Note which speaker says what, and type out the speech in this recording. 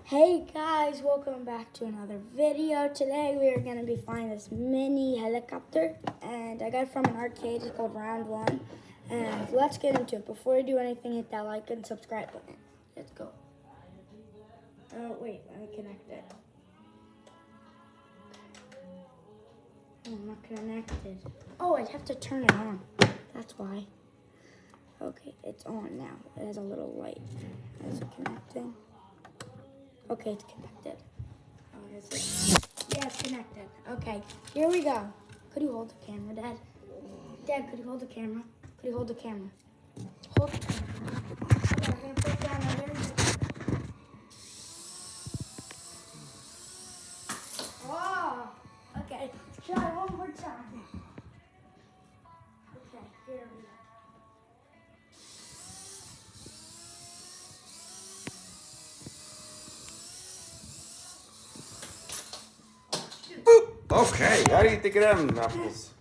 Speaker 1: Hey guys, welcome back to another video. Today we are going to be flying this mini helicopter, and I got it from an arcade. It's called Round One. And let's get into it. Before we do anything, hit that like and subscribe button. Let's go. Oh wait, let me connect it. Oh, I'm not connected. Oh, I'd have to turn it on. That's why. Okay, it's on now. It has a little light. Is it connecting? Okay, it's connected. Oh, is it? Yeah, it's connected. Okay, here we go. Could you hold the camera, Dad? Dad, could you hold the camera? Could you hold the camera? Hold the camera. Okay, I'm gonna put it down over there. Oh, okay. Let's try one more time. Okay, here we go.
Speaker 2: Okay, how do you think of them apples?